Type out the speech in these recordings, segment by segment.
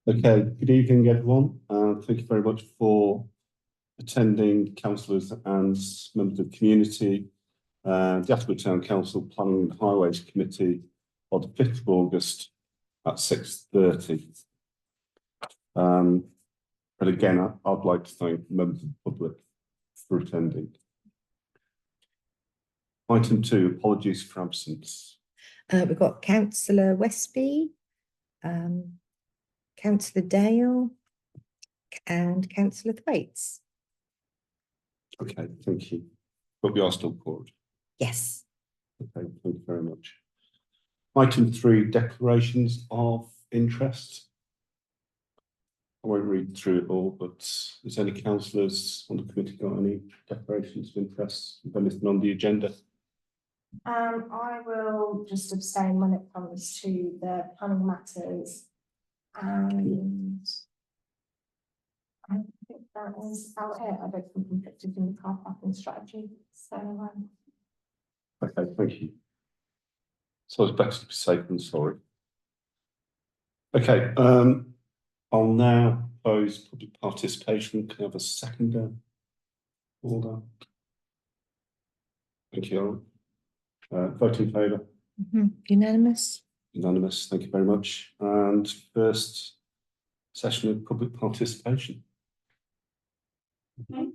Okay, good evening, everyone. Thank you very much for attending, councillors and members of the community. The Attleborough Town Council Planning and Highways Committee on the 5th of August at 6:30. But again, I'd like to thank members of the public for attending. Item 2, apologies for absence. We've got Councillor Westby, Councillor Dale and Councillor Thwaites. Okay, thank you. But we are still called. Yes. Okay, thank you very much. Item 3, declarations of interest. I won't read through it all, but has any councillors on the committee got any declarations of interest? Anything on the agenda? I will just abstain when it comes to the planning matters, and I think that is about it. I don't think I'm conflicted in the car parking strategy, so Okay, thank you. So it's better to be safe than sorry. Okay, I'll now close public participation. Can I have a seconder for that? Thank you. Vote in favour? Unanimous. Unanimous, thank you very much. And first session of public participation. Okay,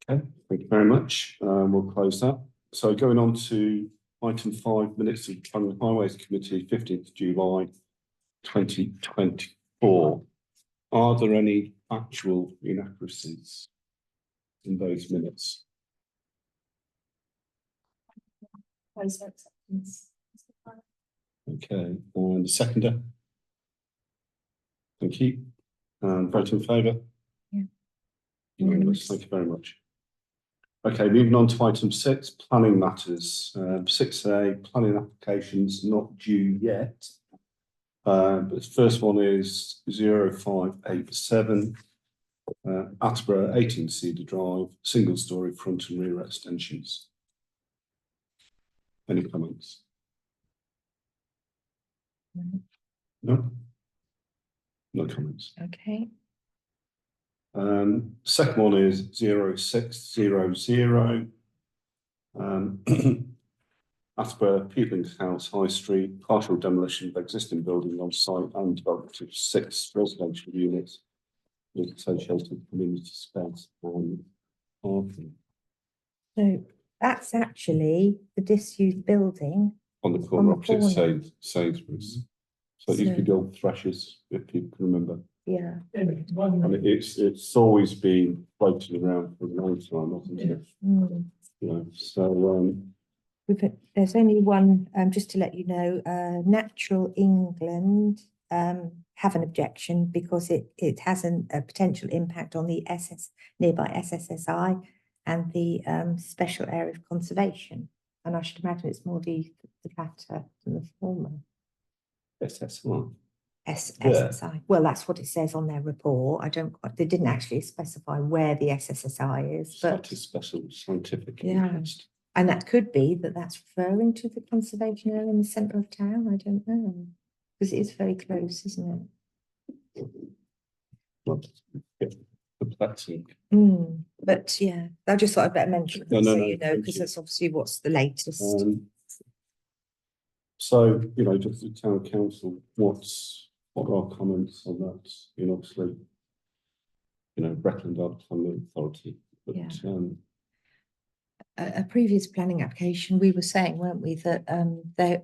thank you very much. We'll close that. So going on to item 5, minutes of Planning and Highways Committee, 15th July 2024. Are there any actual inaccuracies in those minutes? close for acceptance. Okay, and the seconder? Thank you. And vote in favour? Yeah. Unanimous. Thank you very much. Okay, moving on to item 6, planning matters. 6A, planning applications not due yet. But the first one is 0587, Attleborough 18 Cedar Drive, single storey front and rear extensions. Any comments? No? No comments. Okay. Second one is 0600, Attleborough Peeling House, High Street, partial demolition of existing building on site and development of 6 residential units with associated community space for parking. So that's actually the disused building. On the corner opposite corner. Sainsbury's. So it used to be the old Threshers, if people can remember. Yeah. And it's always been floating around for a long time, hasn't it? Mm. You know, so There's only one, just to let you know, Natural England have an objection because it has a potential impact on the nearby SSSI and the special area of conservation. And I should imagine it's more the latter than the former. SSI. SSI. Well, that's what it says on their report. They didn't actually specify where the SSSI is, but That is special scientific yeah. interest. And that could be that's referring to the conservation area in the centre of town. I don't know, because it is very close, isn't it? Well, yeah, perplexing. But yeah, I just thought I'd better mention it, so you know, because that's obviously what's the latest. So, you know, just the town council, what are our comments on that? You know, obviously, you know, Breckland are the planning authority, but Yeah. A previous planning application, we were saying, weren't we, that they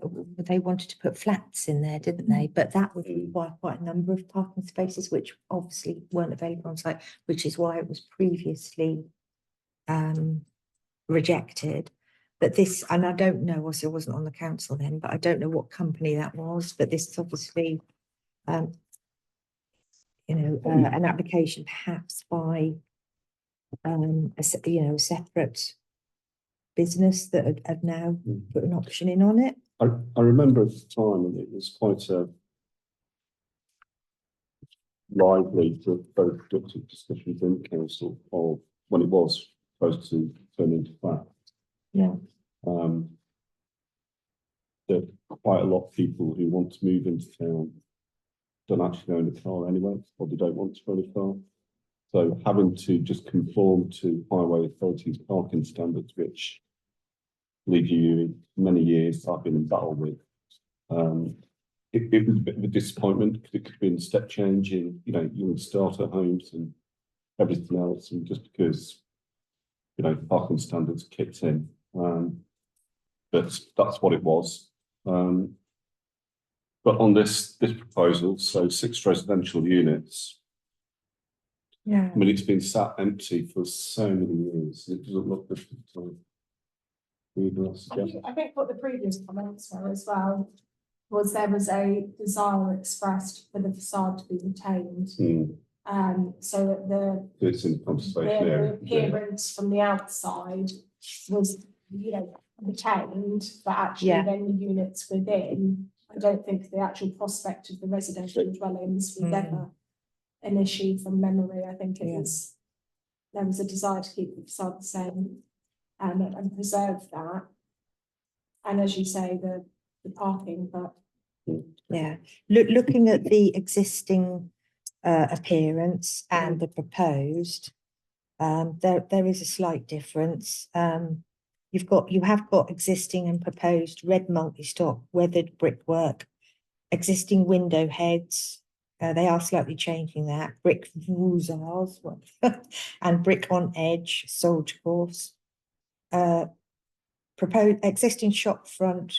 wanted to put flats in there, didn't they? But that would require quite a number of parking spaces, which obviously weren't available on site, which is why it was previously rejected. But this, and I don't know, obviously I wasn't on the council then, but I don't know what company that was, but this is obviously you know, an application perhaps by a separate business that had now put an option in on it. I remember at the time, and it was quite a lively, very productive discussions in the council of when it was supposed to turn into flat. Yeah. There are quite a lot of people who want to move into town don't actually own a car anyway, probably don't want to own a car. So having to just conform to highway authorities' parking standards, which leave you in many years I've been in battle with. It was a bit of a disappointment because it could have been a step change in, you know, young starter homes and everything else, and just because, you know, parking standards kicked in. But that's what it was. But on this proposal, so 6 residential units, Yeah. I mean, it's been sat empty for so many years. It doesn't look good for the time. I think what the previous comments were as well was there was a desire expressed for the facade to be retained. So that It's in conservation the area. appearance from the outside was, you know, retained, but actually Yeah. then the units within, I don't think the actual prospect of the residential dwellings was ever an issue from memory. I think it was, there was a desire to keep the facade the same and preserve that. And as you say, the parking, but Yeah, looking at the existing appearance and the proposed, there is a slight difference. You have got existing and proposed red multi-stock weathered brickwork, existing window heads. They are slightly changing that, brick vousards and brick on edge soldier course. Proposed existing shop front.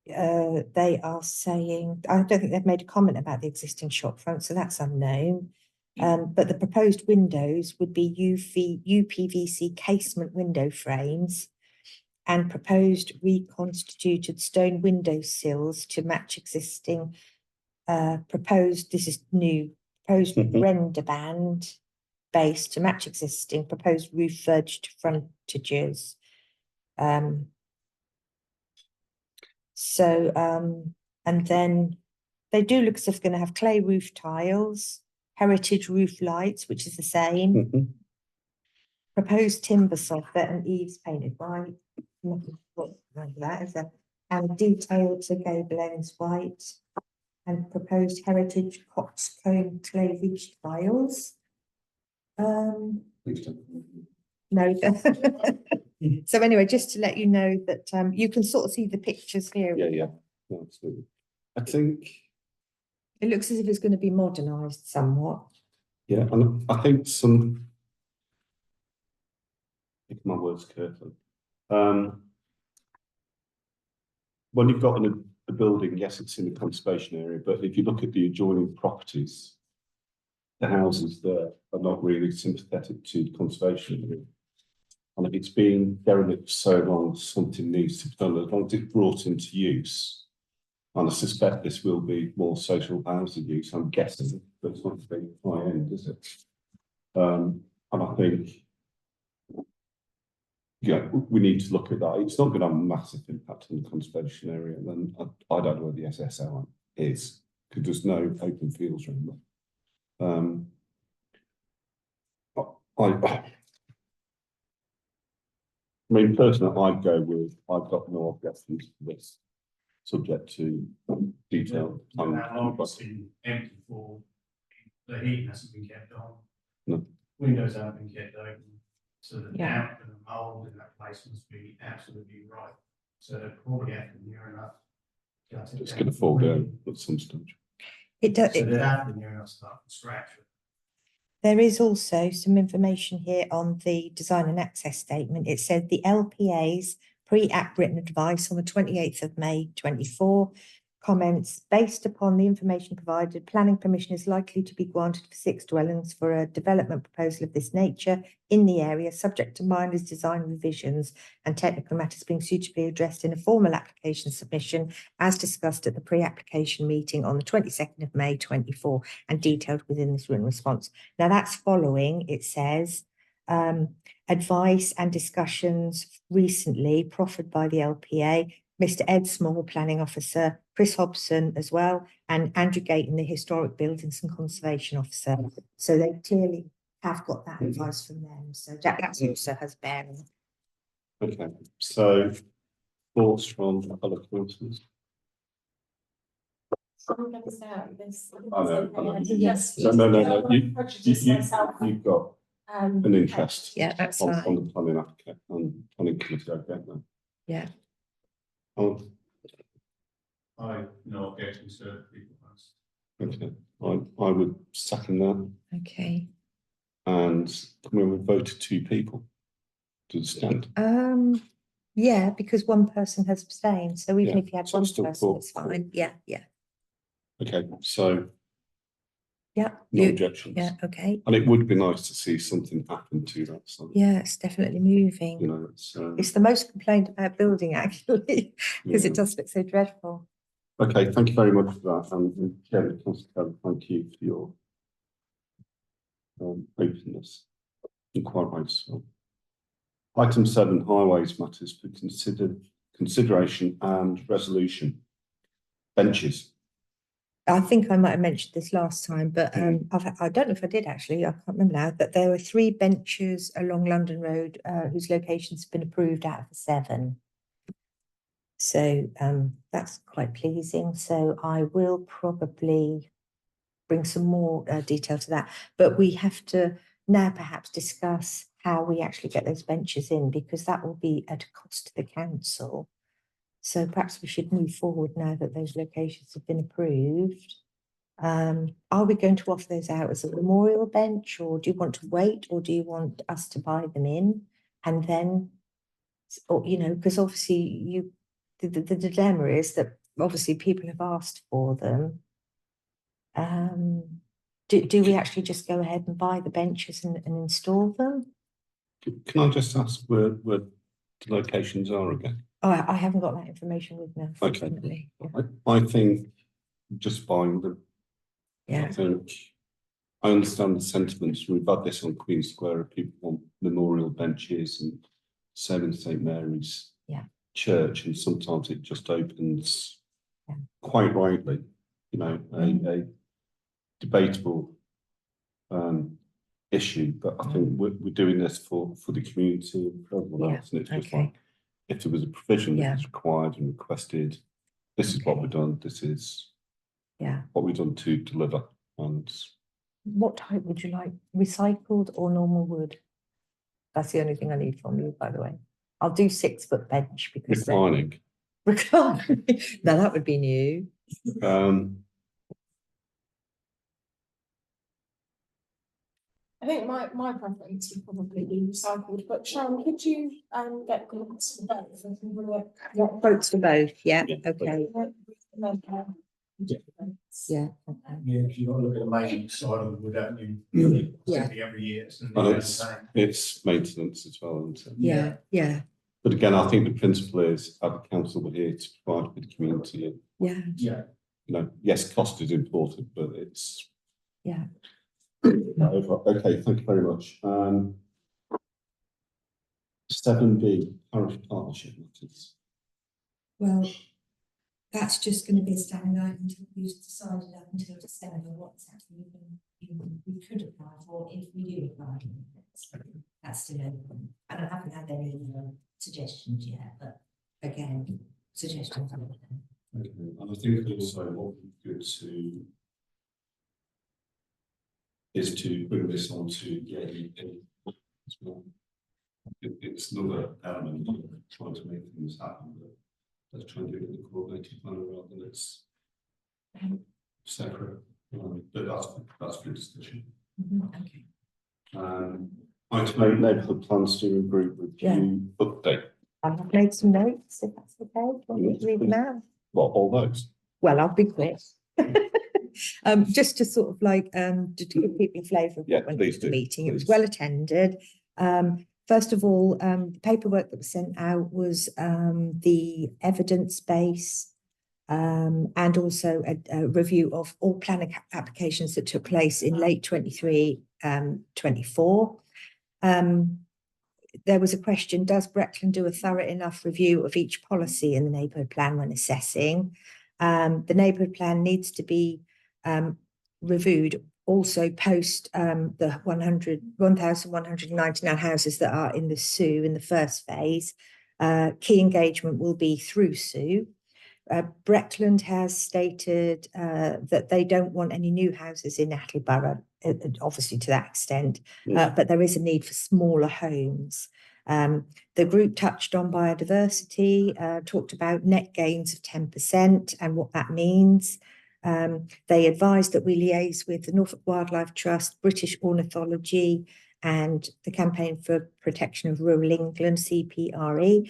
They are saying, I don't think they've made a comment about the existing shop front, so that's unknown. But the proposed windows would be UPVC casement window frames and proposed reconstituted stone window sills to match existing this is new, proposed render band base to match existing proposed roof verged frontages. And then they do look as if they're going to have clay roof tiles, heritage roof lights, which is the same. Proposed timber soffit and eaves painted white. Nothing like that, is there? And detailed to gable ends white. And proposed heritage coxcomb clay ridge tiles. No. So anyway, just to let you know that you can sort of see the pictures here. Yeah, absolutely. I think it looks as if it's going to be modernised somewhat. Yeah, and I think pick my words carefully. When you've got a building, yes, it's in the conservation area, but if you look at the adjoining properties, the houses there are not really sympathetic to the conservation area. And if it's been derelict for so long, something needs to be done. As long as it's brought into use, and I suspect this will be more social housing use, I'm guessing, but it's not very high end, is it? And I think, yeah, we need to look at that. It's not going to have a massive impact on the conservation area. And then I don't know where the SSL is, because there's no open fields around there. I mean, personally, I'd go with, I've got no objections to this, subject to detail. That log's been empty for, the heating hasn't been kept on. No. Windows haven't been kept open, so the Yeah. damp and the mold in that place must be absolutely right. So they probably have to near enough. It's going to fall down at some stage. It does. So they'd have to near enough start from scratch. There is also some information here on the design and access statement. It said the LPA's pre-app written advice on the 28th of May 24 comments, based upon the information provided, planning permission is likely to be granted for 6 dwellings for a development proposal of this nature in the area, subject to minor design revisions and technical matters being suitably addressed in a formal application submission as discussed at the pre-application meeting on the 22nd of May 24 and detailed within this written response. Now that's following, it says, advice and discussions recently proffered by the LPA, Mr. Ed Small, Planning Officer, Chris Hobson as well, and Andrew Gayton, the Historic Buildings and Conservation Officer. So they clearly have got that advice from them. So that also has bearing. Okay, so thoughts from other councillors? I'm gonna say out this. I know, I know. Yes. No, Prejudice myself. you've got an interest. Yeah, that's on fine. the planning application, on planning committee, I get that. Yeah. Oh, I no objection to people. okay, I would second that, Okay. and we would vote to 2 people to stand. Yeah, because one person has abstained, so even Yeah, if you had so one it's still person, four. it's fine. Yeah, yeah, Okay, so yeah. no You- objections. Yeah, okay. And it would be nice to see something happen to that. So, Yeah, it's definitely moving. you know, It's the most complained about building actually, because yeah. it does look so dreadful. Okay, thank you very much for that. And Chairman, Councillor Kelly, thank you for your openness. Inquiries. So. Item 7, highways matters for consideration and resolution. Benches. I think I might have mentioned this last time, but I don't know if I did actually, I can't remember now, but there were 3 benches along London Road whose locations have been approved out of the 7. So that's quite pleasing. So I will probably bring some more detail to that, but we have to now perhaps discuss how we actually get those benches in, because that will be at a cost to the council. So perhaps we should move forward now that those locations have been approved. Are we going to offer those out as a memorial bench, or do you want to wait, or do you want us to buy them in and then, or you know, because obviously the dilemma is that obviously people have asked for them. Do we actually just go ahead and buy the benches and install them? Can I just ask where the locations are again? Oh, I haven't got that information with me, Okay. unfortunately. I think just buying them. Yeah, I think I understand the sentiments. We've had this on Queen Square. People want memorial benches and same in St Mary's Church, and sometimes it just opens, quite rightly, you know, a debatable issue. But I think we're doing this for the community and for everyone else, and it's just okay. like, if there was a provision that Yeah. was required and requested, this is what we've done. This is what we've done to deliver. And What type would you like? Recycled or normal wood? That's the only thing I need from you, by the way. I'll do 6-foot bench because reclining. reclining. Now that would be new. I think my preference would probably be recycled, but Sharon, could you get quotes for both? I can bring it. What quotes for both? Yeah, Yeah. okay. Yeah. Yeah, if you got to look at the main side of the wood, don't you? Yeah. Every year. And it's maintenance as well, isn't it? Yeah, yeah, But again, I think the principle is have the council here to provide for the community. And, yeah, Yeah. you know, yes, cost is important, but it's yeah. okay. Thank you very much. 7B parish partnership matters. Well, that's just going to be a standing item until we've decided up until December what exactly we could apply for if we do apply. That's still open. And I haven't had any suggestions yet, but again, suggestions. are open. Okay. And I think also what would be good is to bring this on to the AEP as well. It's another element of trying to make things happen, but let's try and do it in the coordinated manner rather than it's separate. But that's good discussion. Okay. Item 8, neighbourhood plan steering group review update. I've made some notes, if that's okay. Do you want me to read them out? What, all those? Well, I'll be quick. Just to sort of like to give people a flavour of Yeah, what went please into the do, meeting. It was please. well attended. First of all, the paperwork that was sent out was the evidence base and also a review of all planning applications that took place in late 23, 24. There was a question, does Breckland do a thorough enough review of each policy in the neighbourhood plan when assessing? The neighbourhood plan needs to be reviewed also post the 1,199 houses that are in the SU in the first phase. Key engagement will be through SU. Breckland has stated that they don't want any new houses in Attleborough, obviously to that extent, but there is a need for smaller homes. The group touched on biodiversity, talked about net gains of 10% and what that means. They advised that we liaise with the Norfolk Wildlife Trust, British Ornithology, and the Campaign for Protection of Rural England, CPRE.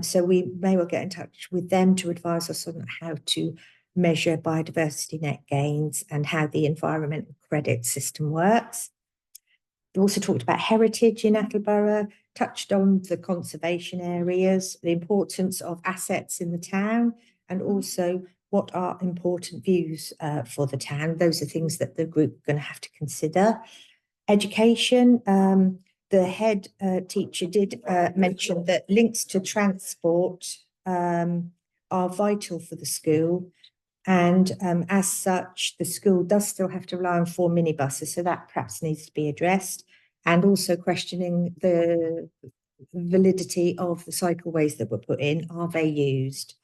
So we may well get in touch with them to advise us on how to measure biodiversity net gains and how the environmental credit system works. We also talked about heritage in Attleborough, touched on the conservation areas, the importance of assets in the town, and also what are important views for the town. Those are things that the group are going to have to consider. Education, the head teacher did mention that links to transport are vital for the school. And as such, the school does still have to rely on 4 minibuses, so that perhaps needs to be addressed. And also questioning the validity of the cycleways that were put in. Are they used?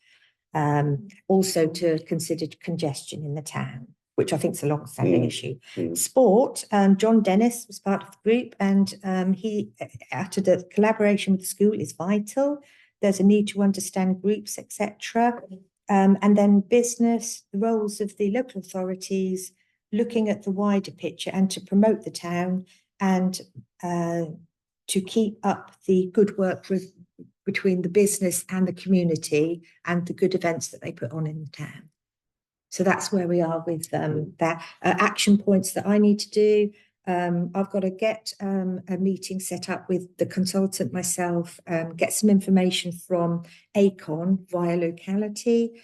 Also to consider congestion in the town, which I think is a long-standing issue. Sport, John Dennis was part of the group, and he uttered that collaboration with the school is vital. There's a need to understand groups, etc. And then business, the roles of the local authorities, looking at the wider picture and to promote the town and to keep up the good work between the business and the community and the good events that they put on in the town. So that's where we are with that. Action points that I need to do. I've got to get a meeting set up with the consultant myself, get some information from ACON via locality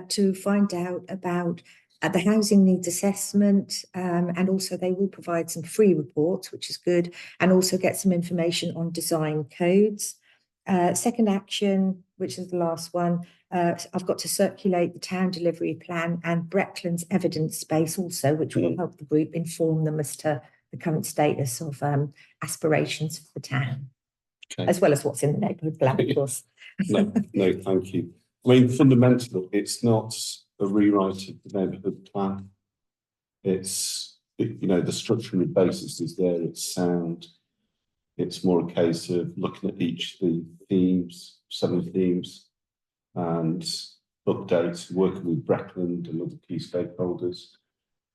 to find out about the housing needs assessment, and also they will provide some free reports, which is good, and also get some information on design codes. Second action, which is the last one, I've got to circulate the town delivery plan and Breckland's evidence base also, which will help the group inform them as to the current status of aspirations for the town, as well as what's in the neighbourhood plan, of course. No, thank you. I mean, fundamentally, it's not a rewrite of the neighbourhood plan. It's, you know, the structure and basis is there, it's sound. It's more a case of looking at each of the themes, 7 themes, and updates, working with Breckland and other key stakeholders.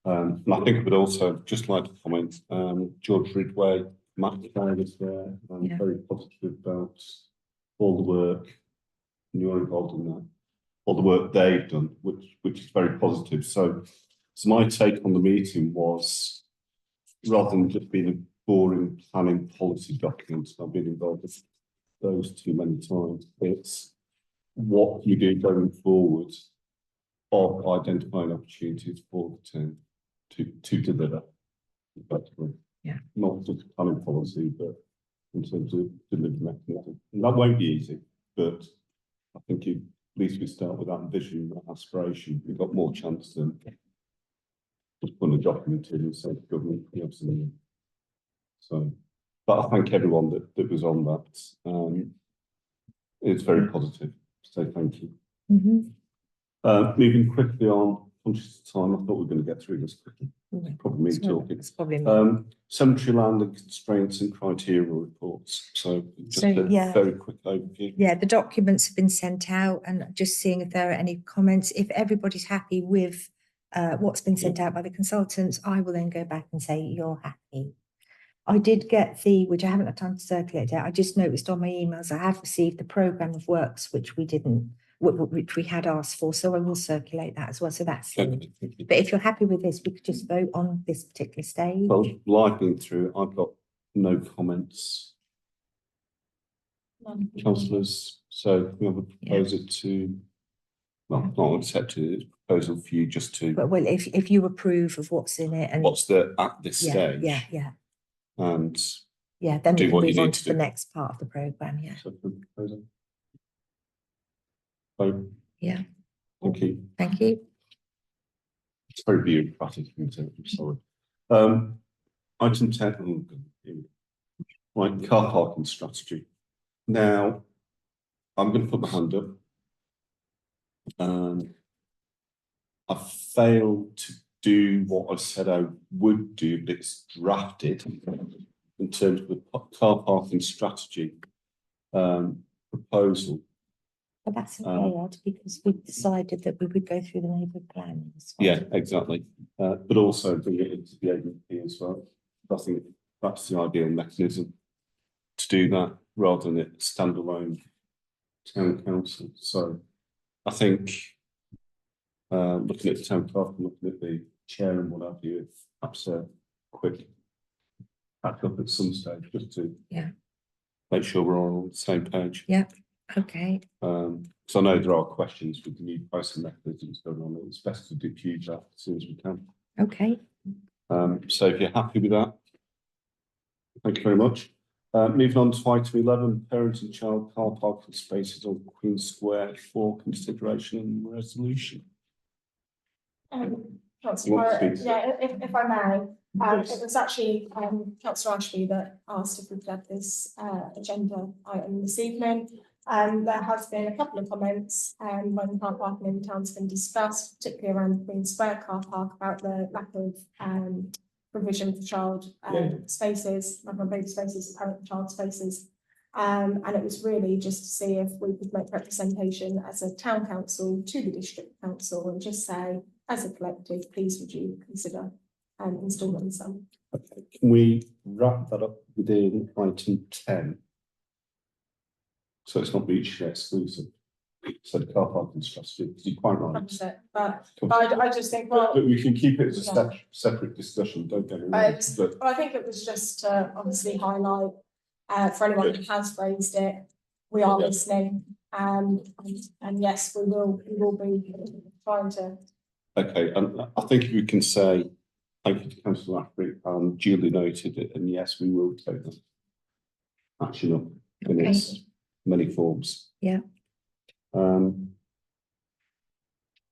And I think I would also just like to comment, George Ridway, Matt Brown is there, and very positive about all the work, and you're involved in that, all the work they've done, which is very positive. So my take on the meeting was, rather than just being a boring planning policy documents, I've been involved with those too many times, it's what you do going forward of identifying opportunities for the town to deliver effectively. Yeah. Not just planning policy, but in terms of delivery mechanism. And that won't be easy, but I think at least we start with that vision, that aspiration, we've got more chance than just putting a document in and say government, absolutely. So, but I thank everyone that was on that. It's very positive, so thank you. Moving quickly on, conscious of time, I thought we were going to get through this quickly. It's probably me talking. It's probably me. Cemetery land and constraints and criteria reports. So just a very quick overview. Yeah, the documents have been sent out, and just seeing if there are any comments. If everybody's happy with what's been sent out by the consultants, I will then go back and say you're happy. I did get which I haven't had time to circulate yet. I just noticed on my emails I have received the programme of works which we had asked for, so I will circulate that as well. So that's it. But if you're happy with this, we could just vote on this particular stage. Well, I've been through, I've got no comments. Councillors, so we have a proposal to, well, not accepted, it's a proposal for you just to. But well, if you approve of what's in it and what's there at this stage. Yeah. And then we can move on to the do. next part of the programme, So the proposal. Vote. Yeah. Thank you. Thank you. It's very bureaucratic, isn't it? I'm sorry. Item 10, right, car parking strategy. Now, I'm going to put my hand up. I failed to do what I said I would do, but it's drafted in terms of the car parking strategy proposal. But that's okay, Ed, because we've decided that we would go through the neighbourhood plan. as well. Yeah, exactly. But also bring it into the ADP as well. I think that's the ideal mechanism to do that rather than it standalone town council. So I think looking at the town clerk and looking at the chair and what have you, perhaps a quick back up at some stage just to make sure we're all on the same page. Okay, So I know there are questions with the new pricing mechanisms going on. It's best to diffuse that as soon as we can. okay. So if you're happy with that, thank you very much. Moving on to item 11, parent and child car parking spaces on Queen Square for consideration and resolution. Councillor, if I may, it was actually Councillor Ashby that asked if we could have this agenda item this evening. There has been a couple of comments when car parking in the town's been discussed, particularly around the Queen Square car park, about the lack of provision for child spaces, lack of baby spaces, parent child spaces. And it was really just to see if we could make representation as a town council to the district council and just say, as a collective, please would you consider installing some? Okay, can we wrap that up within item 10? So it's not mutually exclusive. So the car parking strategy, because you're quite right. Covers it, but I just think, well, But we can keep it as a separate discussion, don't get me wrong. But I think it was just to obviously highlight for anyone who has raised it, we are listening. And yes, we will be trying to. okay, and I think if we can say thank you to Councillor Ashby and duly noted it, and yes, we will take that action up in its many forms. Yeah.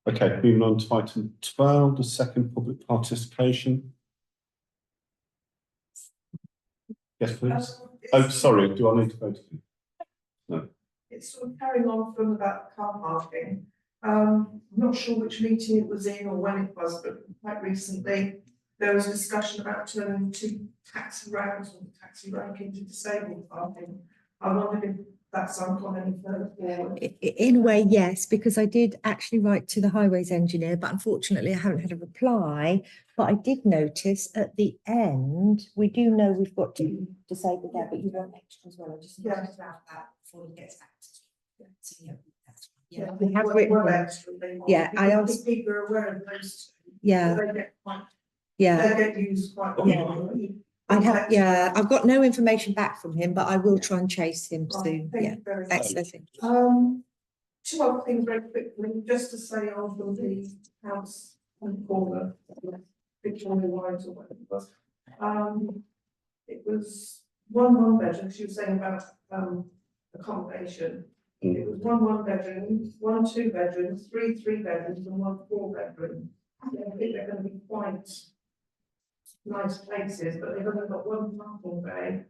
Okay, moving on to item 12, the second public participation. Yes, please. Oh, sorry, do I need to go to you? No. It's sort of carrying on from about car parking. I'm not sure which meeting it was in or when it was, but quite recently there was a discussion about turning two taxi ranks or taxi rank into disabled parking. I wondered if that's gone any further forward. In a way, yes, because I did actually write to the highways engineer, but unfortunately I haven't had a reply. But I did notice at the end, we do know we've got to disable that, but you want extra as well. I just Yeah. noticed about that before he gets back to you. So, yeah, that's fine. Yeah, we have well, written well them. extra they want, Yeah, I because asked- people are aware of those two. Yeah, They get quite, yeah. they get used quite a Yeah. lot. I've got no information back from him, but I will try and chase him Right, soon. thank Yeah, you very much. excellent. Two other things very quickly, just to say on the house on the corner, Victoria Wines or whatever it was. It was one bedroom, she was saying about accommodation. It was one bedroom, 1 2 bedrooms, 3 bedrooms and 1 4 bedroom. I think they're going to be quite nice places, but they've only got 1 parking bay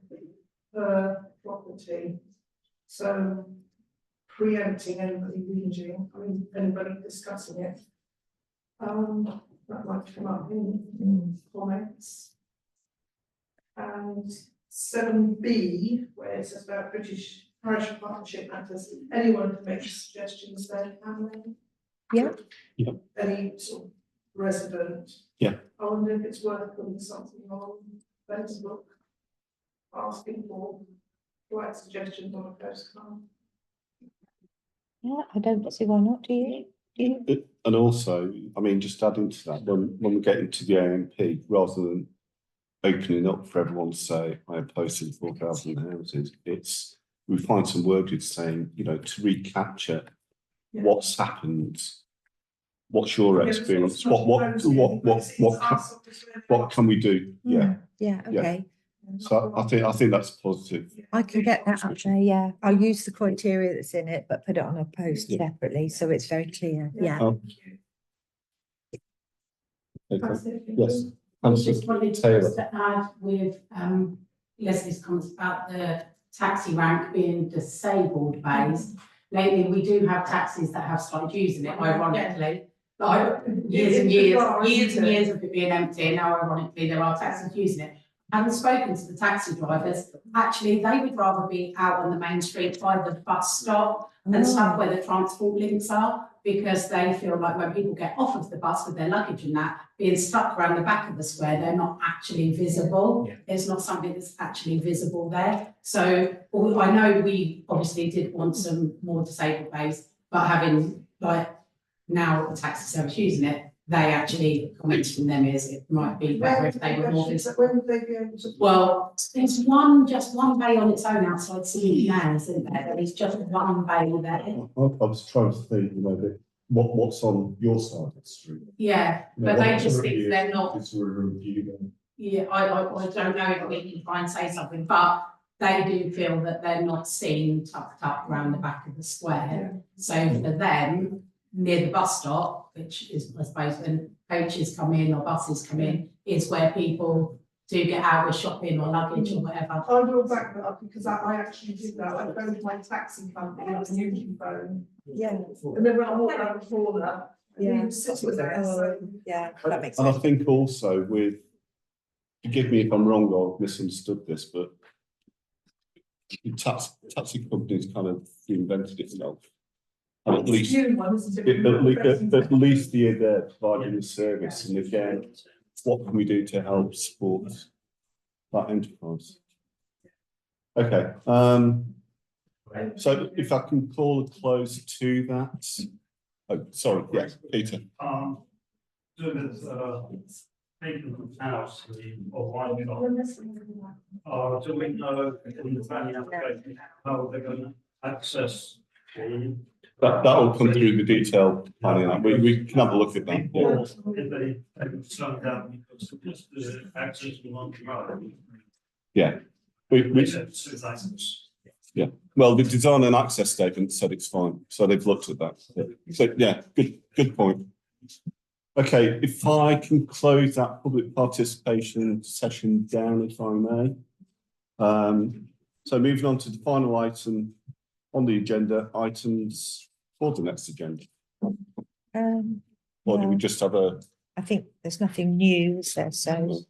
per property. So preempting anybody whinging, I mean, anybody discussing it. That might come up in comments. And 7B, where it says about British Parish Partnership matters, anyone can make suggestions there, can they? Yeah. Yeah. Any sort of resident. Yeah. I wonder if it's worth putting something on Facebook, asking for right suggestions on a postcard. Yeah, I don't see why not, do you? Do you? And also, I mean, just adding to that, when we get into the AMP, rather than opening up for everyone to say, I oppose 4,000 houses, it's, we find some wordage saying, you know, to recapture what's happened, what's your experience, what can we do? Yeah. Yeah, okay. So I think that's positive. I can get that up there, yeah. I'll use the criteria that's in it, but put it on a post separately, so it's very clear, yeah. Okay. Yes. I just wanted Taylor. to add with Leslie's comments about the taxi rank being disabled bays. lately we do have taxis that have started using it, ironically. Like years and years of it being empty, and now ironically there are taxis using it. Having spoken to the taxi drivers, actually they would rather be out on the main street by the bus stop and stuff where the transport links are, because they feel like when people get off of the bus with their luggage and that, being stuck around the back of the square, they're not actually visible. Yeah. It's not something that's actually visible there. So I know we obviously did want some more disabled bays, but having like now a taxi service using it, they actually, comments from them is it might be better if they were more visible. When would they be able to? Well, there's just one bay on its own outside St Anne's, isn't there? There is just one bay there. I was trying to think, you know, that what's on your side of the street. Yeah, but they just think they're not. It's a review then. Yeah, I don't know if we can try and say something, but they do feel that they're not seen tucked up around the back of the square. So for them, near the bus stop, which is, I suppose, when coaches come in or buses come in, is where people do get out with shopping or luggage or whatever. I will back that up because I actually did that. I phoned my taxi company, I was using phone. Yeah. And then when I walked around the corner, Yeah. he was sitting there, so. Yeah, that makes And I sense. think also with, forgive me if I'm wrong or misunderstood this, but the taxi companies kind of reinvented itself. And at least, New one, isn't it? at least they're providing the service, and again, what can we do to help support that enterprise? Okay, so if I can call a close to that. Oh, sorry, yes, Peter. Doing this, people house, or why not? Do we know in the planning application how they're going to access the? That'll come through the detailed planning. We can have a look at that. Yeah. Or if they slow down because just the access to one road. Yeah. Well, the design and access statement said it's fine, so they've looked at that. So, yeah, good point. Okay, if I can close that public participation session down, if I may. So moving on to the final item on the agenda, items for the next agenda. Or do we well, just have a? I think there's nothing new, is there? So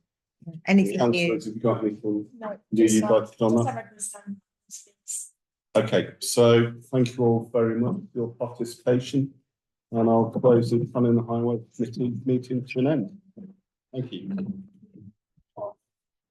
anything new? Councillors, have you got anything No, new just, you'd like to put on just that? have a understand. Okay, so thank you all very much for your participation. And I'll close the planning and highway committee meeting to an end. Thank you.